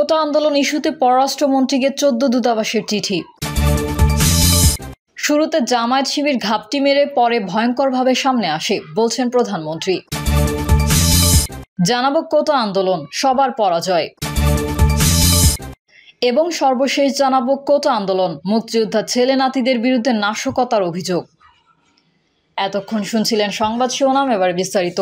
কোটা আন্দোলন ইস্যুতে পররাষ্ট্রমন্ত্রীকে 14 দূতাবাসের চিঠি। শুরুতে জামায়াত শিবির ঘাপটি মেরে পরে ভয়ঙ্করভাবে সামনে আসে বলছেন প্রধানমন্ত্রী। জানাবো কোটা আন্দোলন সবার পরাজয়। এবং সর্বশেষ জানাবো কোটা আন্দোলন মুক্তিযোদ্ধা ছেলে নাতিদের বিরুদ্ধে নাশকতার অভিযোগ। এতক্ষণ শুনছিলেন সংবাদ শিরোনাম, এবার বিস্তারিত।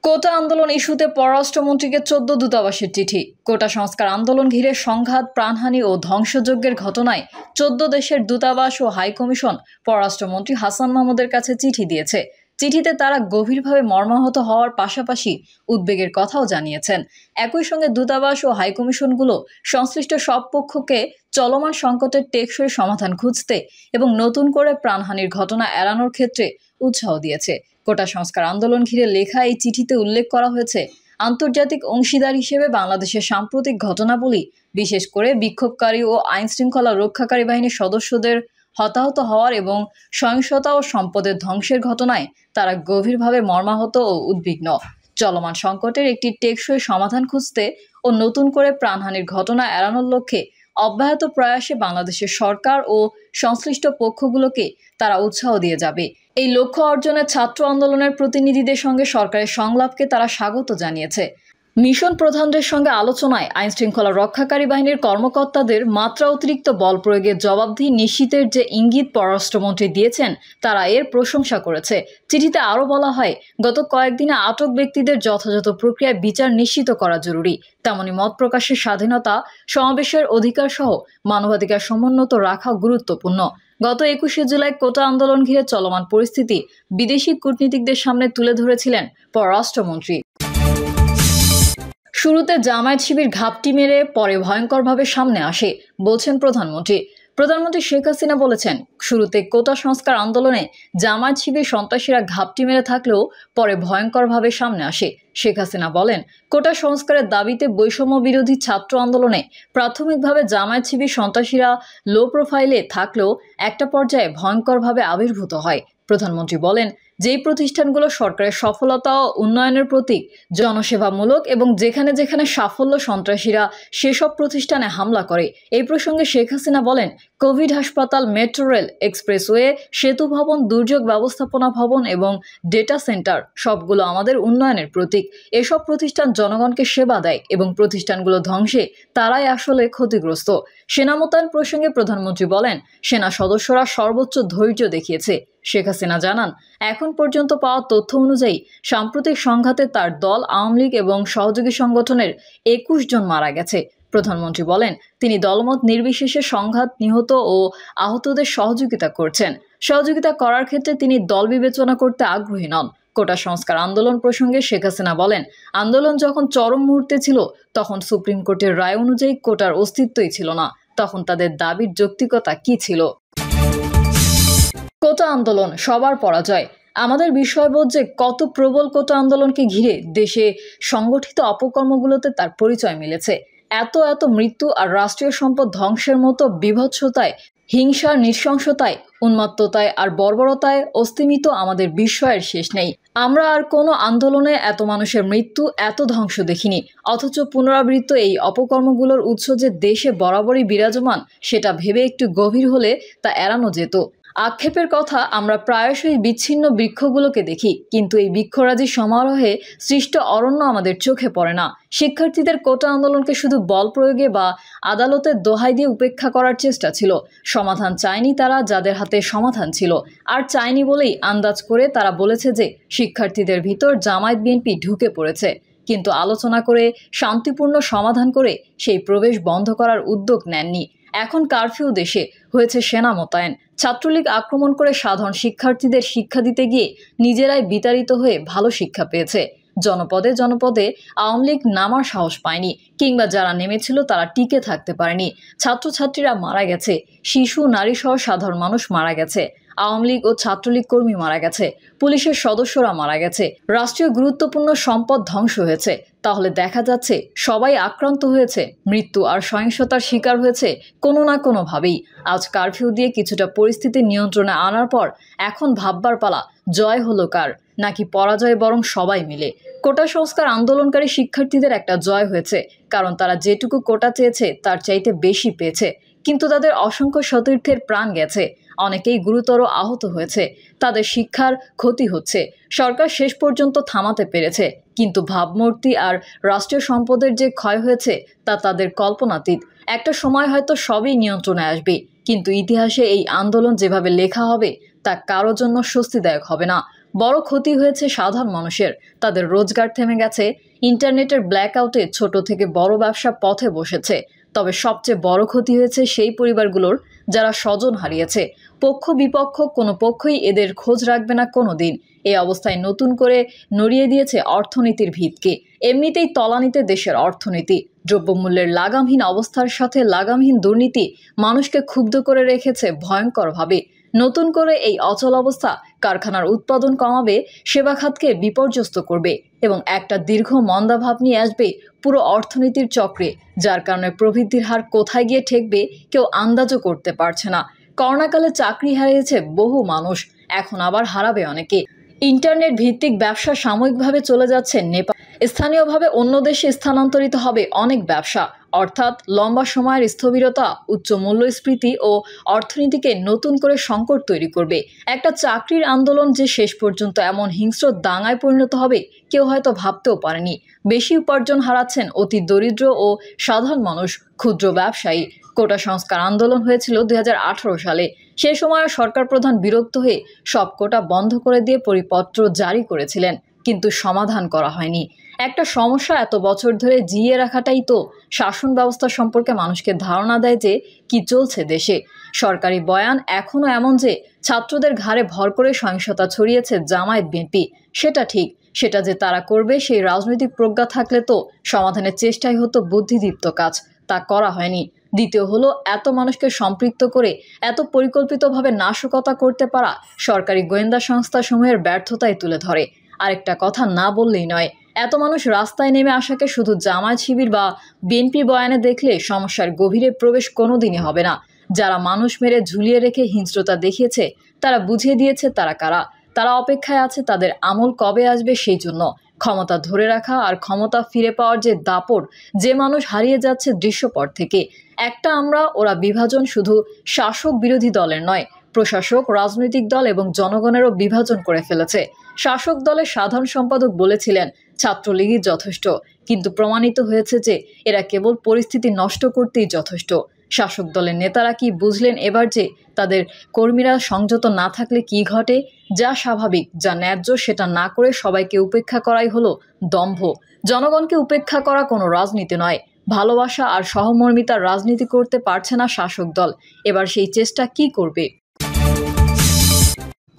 কোটা আন্দোলন ইস্যুতে পররাষ্ট্রমন্ত্রীকে 14 দূতাবাসের চিঠি। কোটা সংস্কার আন্দোলন ঘিরে সংঘাত, প্রাণহানি ও ধ্বংসযজ্ঞের ঘটনায় 14 দেশের দূতাবাস ও হাইকমিশন পররাষ্ট্রমন্ত্রী হাসান মাহমুদের কাছে চিঠি দিয়েছে। চিঠিতে তারা গভীরভাবে মর্মাহত হওয়ার পাশাপাশি উদ্বেগের কথাও জানিয়েছেন। একই সঙ্গে দূতাবাস ও হাইকমিশনগুলো সংশ্লিষ্ট সব পক্ষকে চলমান সংকটের টেকসই সমাধান খুঁজতে এবং নতুন করে প্রাণহানির ঘটনা এড়ানোর ক্ষেত্রে উৎসাহ দিয়েছে। কোটা সংস্কার আন্দোলন ঘিরে লেখা এই চিঠিতে উল্লেখ করা হয়েছে, আন্তর্জাতিক অংশীদার হিসেবে বাংলাদেশের সাম্প্রতিক ঘটনাবলী, বিশেষ করে বিক্ষোভকারী ও আইনশৃঙ্খলা রক্ষাকারী বাহিনীর সদস্যদের হতাহত হওয়ার এবং সহিংসতা ও সম্পদের ধ্বংসের ঘটনায় তারা গভীরভাবে মর্মাহত ও উদ্বিগ্ন। চলমান সংকটের একটি টেকসই সমাধান খুঁজতে ও নতুন করে প্রাণহানির ঘটনা এড়ানোর লক্ষ্যে অব্যাহত প্রয়াসে বাংলাদেশের সরকার ও সংশ্লিষ্ট পক্ষগুলোকে তারা উৎসাহ দিয়ে যাবে। এই লক্ষ্য অর্জনে ছাত্র আন্দোলনের প্রতিনিধিদের সঙ্গে সরকারের সংলাপকে তারা স্বাগত জানিয়েছে। মিশন প্রধানদের সঙ্গে আলোচনায় আইনশৃঙ্খলা রক্ষাকারী বাহিনীর কর্মকর্তাদের মাত্রা অতিরিক্ত বল প্রয়োগের জবাবদিহি নিশ্চিতের যে ইঙ্গিত পররাষ্ট্রমন্ত্রী দিয়েছেন, তারা এর প্রশংসা করেছে। চিঠিতে আরও বলা হয়, গত কয়েকদিনে আটক ব্যক্তিদের যথাযথ প্রক্রিয়ায় বিচার নিশ্চিত করা জরুরি। তেমনি মত প্রকাশের স্বাধীনতা, সমাবেশের অধিকার সহ মানবাধিকার সমুন্নত রাখা গুরুত্বপূর্ণ। গত 21শে জুলাই কোটা আন্দোলন ঘিরে চলমান পরিস্থিতি বিদেশি কূটনীতিকদের সামনে তুলে ধরেছিলেন পররাষ্ট্রমন্ত্রী। শুরুতে জামায়াত শিবির ঘাপটি মেরে পরে ভয়ঙ্করভাবে সামনে আসে বলছেন প্রধানমন্ত্রী। প্রধানমন্ত্রী শেখ হাসিনা বলেছেন, শুরুতে কোটা সংস্কার আন্দোলনে জামায়াত শিবির সন্ত্রাসীরা ঘাপটি মেরে থাকলেও পরে ভয়ঙ্করভাবে সামনে আসে। শেখ হাসিনা বলেন, কোটা সংস্কারের দাবিতে বৈষম্য বিরোধী ছাত্র আন্দোলনে প্রাথমিকভাবে জামায়াত শিবির সন্ত্রাসীরা লো প্রোফাইলে থাকলেও একটা পর্যায়ে ভয়ঙ্করভাবে আবির্ভূত হয়। প্রধানমন্ত্রী বলেন, যেই প্রতিষ্ঠানগুলো সরকারের সফলতা ও উন্নয়নের প্রতীক, জনসেবামূলক এবং যেখানে যেখানে সাফল্য সন্ত্রাসীরা সেসব প্রতিষ্ঠানে হামলা করে। এই প্রসঙ্গে শেখ হাসিনা বলেন, কোভিড হাসপাতাল, মেট্রো রেল, এক্সপ্রেসওয়ে, সেতু ভবন, দুর্যোগ ব্যবস্থাপনা ভবন এবং ডেটা সেন্টার সবগুলো আমাদের উন্নয়নের প্রতীক। এসব প্রতিষ্ঠান জনগণকে সেবা দেয় এবং প্রতিষ্ঠানগুলো ধ্বংসে তারাই আসলে ক্ষতিগ্রস্ত। সেনা মোতায়েন প্রসঙ্গে প্রধানমন্ত্রী বলেন, সেনা সদস্যরা সর্বোচ্চ ধৈর্য দেখিয়েছে। শেখ হাসিনা জানান, এখন পর্যন্ত পাওয়া তথ্য অনুযায়ী সাম্প্রতিক সংঘাতে তার দল, আওয়ামী লীগ এবং সহযোগী সংগঠনের 21 জন মারা গেছে। প্রধানমন্ত্রী বলেন, তিনি দলমত নির্বিশেষে সংঘাত, নিহত ও আহতদের সহযোগিতা করছেন। সহযোগিতা করার ক্ষেত্রে তিনি দল বিবেচনা করতে আগ্রহী নন। কোটা সংস্কার আন্দোলন প্রসঙ্গে শেখ হাসিনা বলেন, আন্দোলন যখন চরম মুহূর্তে ছিল তখন সুপ্রিম কোর্টের রায় অনুযায়ী কোটার অস্তিত্বই ছিল না। তখন তাদের দাবির যৌক্তিকতা কি ছিল? কোটা আন্দোলন সবার পরাজয়। আমাদের বিষয়বোধ যে কত প্রবল কোটা আন্দোলনকে ঘিরে দেশে সংগঠিত অপকর্মগুলোতে তার পরিচয় মিলেছে। এত মৃত্যু আর রাষ্ট্রীয় সম্পদ ধ্বংসের মতো বিভৎসতায়, হিংসার নৃশংসতায়, উন্মত্ততায় আর বর্বরতায় অস্তিমিত আমাদের বিস্ময়ের শেষ নেই। আমরা আর কোনো আন্দোলনে এত মানুষের মৃত্যু, এত ধ্বংস দেখিনি। অথচ পুনরাবৃত্ত এই অপকর্মগুলোর উৎস যে দেশে বরাবরই বিরাজমান, সেটা ভেবে একটু গভীর হলে তা এড়ানো যেত। আক্ষেপের কথা, আমরা প্রায়শই বিচ্ছিন্ন বৃক্ষগুলোকে দেখি, কিন্তু এই বৃক্ষরাজি সমারোহে সৃষ্ট অরণ্য আমাদের চোখে পড়ে না। শিক্ষার্থীদের কোটা আন্দোলনকে শুধু বল প্রয়োগে বা আদালতের দোহাই দিয়ে উপেক্ষা করার চেষ্টা ছিল। সমাধান চায়নি তারা, যাদের হাতে সমাধান ছিল। আর চায়নি বলেই আন্দাজ করে তারা বলেছে যে শিক্ষার্থীদের ভিতর জামায়াত বিএনপি ঢুকে পড়েছে। কিন্তু আলোচনা করে, শান্তিপূর্ণ সমাধান করে সেই প্রবেশ বন্ধ করার উদ্যোগ নেননি। এখন কারফিউ দেশে, হয়েছে সেনা মোতায়েন। ছাত্রলীগ আক্রমণ করে সাধারণ শিক্ষার্থীদের শিক্ষা দিতে গিয়ে নিজেরাই বিতাড়িত হয়ে ভালো শিক্ষা পেয়েছে। জনপদে জনপদে আওয়ামী লীগ নামার সাহস পায়নি, কিংবা যারা নেমেছিল তারা টিকে থাকতে পারেনি। ছাত্রছাত্রীরা মারা গেছে, শিশু, নারী সহ সাধারণ মানুষ মারা গেছে। আওয়ামী লীগ ও ছাত্রলীগ কর্মী মারা গেছে, পুলিশের সদস্যরা মারা গেছে, রাষ্ট্রীয় গুরুত্বপূর্ণ সম্পদ ধ্বংস হয়েছে। তাহলে দেখা যাচ্ছে সবাই আক্রান্ত হয়েছে, মৃত্যু আর সহিংসতার শিকার হয়েছে কোনো না কোনোভাবেই। আজ কারফিউ দিয়ে কিছুটা পরিস্থিতি নিয়ন্ত্রণে আনার পর এখন ভাববার পালা, জয় হলো কার নাকি পরাজয় বরং সবাই মিলে। কোটা সংস্কার আন্দোলনকারী শিক্ষার্থীদের একটা জয় হয়েছে, কারণ তারা যেটুকু কোটা চেয়েছে তার চাইতে বেশি পেয়েছে। কিন্তু তাদের অসংখ্য সতীর্থের প্রাণ গেছে, অনেকেই গুরুতর আহত হয়েছে, তাদের শিক্ষার ক্ষতি হচ্ছে। সরকার শেষ পর্যন্ত থামাতে পেরেছে, কিন্তু ভাবমূর্তি আর রাষ্ট্রীয় সম্পদের যে ক্ষয় হয়েছে তা তাদের কল্পনাতীত। একটা সময় হয়তো সবই নিয়ন্ত্রণে আসবে, কিন্তু ইতিহাসে এই আন্দোলন যেভাবে লেখা হবে তা কারোর জন্য স্বস্তিদায়ক হবে না। বড় ক্ষতি হয়েছে সাধারণ মানুষের, তাদের রোজগার থেমে গেছে, ইন্টারনেটের ব্ল্যাকআউটে ছোট থেকে বড় ব্যবসা পথে বসেছে। তবে সবচেয়ে বড় ক্ষতি হয়েছে সেই পরিবারগুলোর যারা স্বজন হারিয়েছে। পক্ষ বিপক্ষ কোনো পক্ষই এদের খোঁজ রাখবে না কোনোদিন। এই অবস্থায় নতুন করে নড়িয়ে দিয়েছে অর্থনীতির ভিতকে। এমনিতেই তলানিতে দেশের অর্থনীতি। দ্রব্যমূল্যের লাগামহীন অবস্থার সাথে লাগামহীন দুর্নীতি মানুষকে ক্ষুব্ধ করে রেখেছে ভয়ঙ্করভাবে। নতুন করে এই অচল অবস্থা কারখানার উৎপাদন কমাবে, সেবা খাতকে বিপর্যস্ত করবে এবং একটা দীর্ঘ মন্দাভাব নিয়ে আসবে পুরো অর্থনীতির চক্রে, যার কারণে প্রবৃদ্ধির হার কোথায় গিয়ে ঠেকবে কেউ আন্দাজও করতে পারছে না। করোনাকালে চাকরি হারিয়েছে বহু মানুষ, এখন আবার হারাবে অনেকে। ইন্টারনেট ভিত্তিক ব্যবসা সাময়িকভাবে চলে যাচ্ছে নেপাল, স্থানীয়ভাবে অন্য দেশে স্থানান্তরিত হবে অনেক ব্যবসা। অর্থাৎ লম্বা সময়ের স্থবিরতা উচ্চ মূল্যস্ফীতি ও অর্থনীতিকে নতুন করে সংকট তৈরি করবে। একটা চাকরির আন্দোলন যে শেষ পর্যন্ত এমন হিংস্র দাঙ্গায় পরিণত হবে কেউ হয়তো ভাবতেও পারেনি। বেশি উপার্জন হারাচ্ছেন অতি দরিদ্র ও সাধারণ মানুষ, ক্ষুদ্র ব্যবসায়ী। কোটা সংস্কার আন্দোলন হয়েছিল 2018 সালে। সে সময় সরকার প্রধান বিরক্ত হয়ে সব কোটা বন্ধ করে দিয়ে পরিপত্র জারি করেছিলেন, কিন্তু সমাধান করা হয়নি। একটা সমস্যা এত বছর ধরে জিইয়ে রাখাটাই তো শাসন ব্যবস্থা সম্পর্কে মানুষকে ধারণা দেয় যে কি চলছে দেশে। সরকারি বয়ান এখনো এমন যে ছাত্রদের ঘাড়ে ভর করে সহিংসতা ছড়িয়েছে জামায়াত বিএনপি। সেটা ঠিক, সেটা যে তারা করবে সেই রাজনৈতিক প্রজ্ঞা থাকলে তো সমাধানের চেষ্টাই হতো বুদ্ধিদীপ্ত কাজ, তা করা হয়নি। দ্বিতীয় হলো, এত মানুষকে সম্পৃক্ত করে এত পরিকল্পিতভাবে নাশকতা করতে পারা সরকারি গোয়েন্দা সংস্থাসমূহের ব্যর্থতায় তুলে ধরে। আরেকটা কথা না বললেই নয়, এত মানুষ রাস্তায় নেমে আসাকে শুধু জামায়াত শিবির বা বিএনপি বয়ানে দেখলে সমস্যার গভীরে প্রবেশ কোনোদিনই হবে না। যারা মানুষ মেরে ঝুলিয়ে রেখে হিংস্রতা দেখিয়েছে তারা বুঝিয়ে দিয়েছে তারা কারা। তারা অপেক্ষায় আছে তাদের আমল কবে আসবে সেই জন্য। ক্ষমতা ধরে রাখা আর ক্ষমতা ফিরে পাওয়ার যে দাপট, যে মানুষ হারিয়ে যাচ্ছে দৃশ্যপট থেকে। একটা আমরা ওরা বিভাজন শুধু শাসক বিরোধী দলের নয়, প্রশাসক, রাজনৈতিক দল এবং জনগণেরও বিভাজন করে ফেলেছে। শাসক দলের সাধারণ সম্পাদক বলেছিলেন ছাত্রলীগই যথেষ্ট, কিন্তু প্রমাণিত হয়েছে যে এরা কেবল পরিস্থিতি নষ্ট করতেই যথেষ্ট। শাসক দলের নেতারা কি বুঝলেন এবার যে তাদের কর্মীরা সংযত না থাকলে কি ঘটে? যা স্বাভাবিক, যা ন্যায্য সেটা না করে সবাইকে উপেক্ষা করাই হলো দম্ভ। জনগণকে উপেক্ষা করা কোনো রাজনীতি নয়। ভালোবাসা আর সহমর্মিতার রাজনীতি করতে পারছে না শাসক দল, এবার সেই চেষ্টা কি করবে?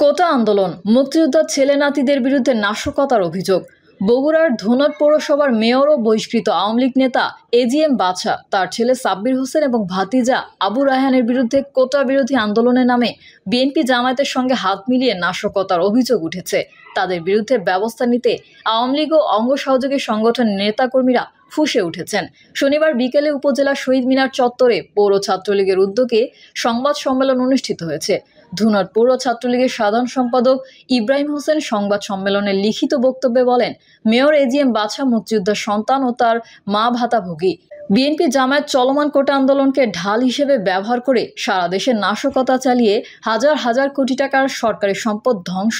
কোটা আন্দোলন, মুক্তিযোদ্ধার ছেলে নাতিদের বিরুদ্ধে নাশকতার অভিযোগ। বগুড়ার ধুনট পৌরসভার মেয়র ও বহিষ্কৃত আওয়ামী লীগ নেতা এজিএম বাদশা, তার ছেলে সাব্বির হোসেন এবং ভাতিজা আবু রায়হানের বিরুদ্ধে কোটা বিরোধী আন্দোলনের নামে বিএনপি জামায়াতের সঙ্গে হাত মিলিয়ে নাশকতার অভিযোগ উঠেছে। তাদের বিরুদ্ধে ব্যবস্থা নিতে আওয়ামী লীগ ও অঙ্গ সহযোগী সংগঠনের নেতাকর্মীরা ফুঁসে উঠেছেন। শনিবার বিকেলে উপজেলা শহীদ মিনার চত্বরে পৌর ছাত্রলীগের উদ্যোগে সংবাদ সম্মেলন অনুষ্ঠিত হয়েছে। ধুনট পৌর ছাত্রলীগের সাধারণ সম্পাদক ইব্রাহিম হোসেন সংবাদ সম্মেলনে লিখিত বক্তব্যে বলেন, মেয়র এজিএম বাদশা মুক্তিযোদ্ধার সন্তান ও তার মা ভাতাভোগী। বিএনপি জামায়াত চলমান কোটা আন্দোলনকে ঢাল হিসেবে ব্যবহার করে সারা দেশে নাশকতা চালিয়ে হাজার হাজার কোটি টাকার সরকারি সম্পদ ধ্বংস,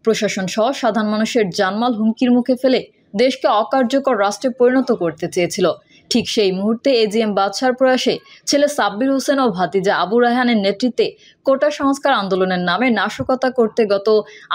প্রশাসন সহ সাধারণ মানুষের জানমাল হুমকির মুখে ফেলে দেশকে অকার্যকর রাষ্ট্রে পরিণত করতে চেয়েছিল। ঠিক সেই মুহূর্তে এজিএম বাদশার প্রয়াসে ছেলে সাব্বির হোসেন ও ভাতিজা আবু রায়হানের নেতৃত্বে কোটা সংস্কার আন্দোলনের নামে নাশকতা করতে গত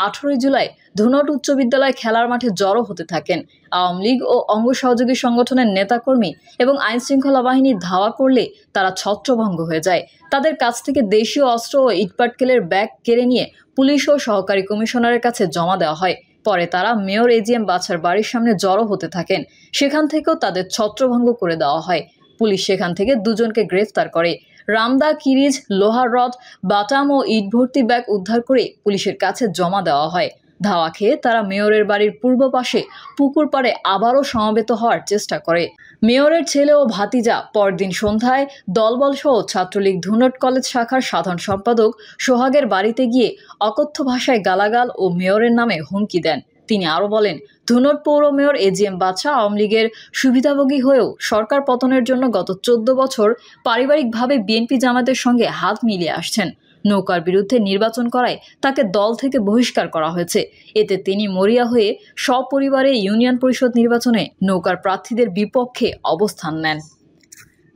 18 জুলাই ধুনট উচ্চ বিদ্যালয় খেলার মাঠে জড়ো হতে থাকেন। আওয়ামী লীগ ও অঙ্গ সহযোগী সংগঠনের নেতাকর্মী এবং আইনশৃঙ্খলা বাহিনী ধাওয়া করলে তারা ছত্রভঙ্গ হয়ে যায়। তাদের কাছ থেকে দেশীয় অস্ত্র ও ইটপাটকেলের ব্যাগ কেড়ে নিয়ে পুলিশ ও সহকারী কমিশনারের কাছে জমা দেওয়া হয়। পরে তারা মেয়র এজিএম বাদশার বাড়ির সামনে জড়ো হতে থাকেন। সেখান থেকেও তাদের ছত্রভঙ্গ করে দেওয়া হয়। পুলিশ সেখান থেকে দুজনকে গ্রেফতার করে। রামদা, কিরিজ, লোহার রড, বাটাম ও ইট ভর্তি ব্যাগ উদ্ধার করে পুলিশের কাছে জমা দেওয়া হয়। ধাওয়া খেয়ে তারা মেয়রের বাড়ির পূর্ব পাশে পুকুর পাড়ে আবারও সমবেত হওয়ার চেষ্টা করে। মেয়রের ছেলে ও ভাতিজা পরদিন সন্ধ্যায় দলবল সহ ছাত্রলীগ ধুনট কলেজ শাখার সাধারণ সম্পাদক সোহাগের বাড়িতে গিয়ে অকথ্য ভাষায় গালাগাল ও মেয়রের নামে হুমকি দেন। তিনি আরও বলেন, ধুনট পৌর মেয়র এজিএম বাদশা আওয়ামী লীগের সুবিধাভোগী হয়েও সরকার পতনের জন্য গত 14 বছর পারিবারিকভাবে বিএনপি জামায়াতের সঙ্গে হাত মিলিয়ে আসছেন। নৌকার বিরুদ্ধে নির্বাচন করায় তাকে দল থেকে বহিষ্কার করা হয়েছে। এতে তিনি মরিয়া হয়ে সপরিবারে ইউনিয়ন পরিষদ নির্বাচনে নৌকার প্রার্থীদের বিপক্ষে অবস্থান নেন।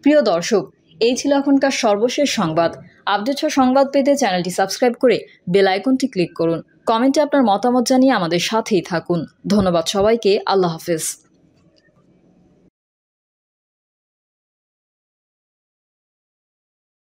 প্রিয় দর্শক, এই ছিল এখনকার সর্বশেষ সংবাদ। আপডেট সংবাদ পেতে চ্যানেলটি সাবস্ক্রাইব করে বেল আইকনটি ক্লিক করুন। কমেন্টে আপনার মতামত জানিয়ে আমাদের সাথেই থাকুন। ধন্যবাদ সবাইকে। আল্লাহ হাফেজ।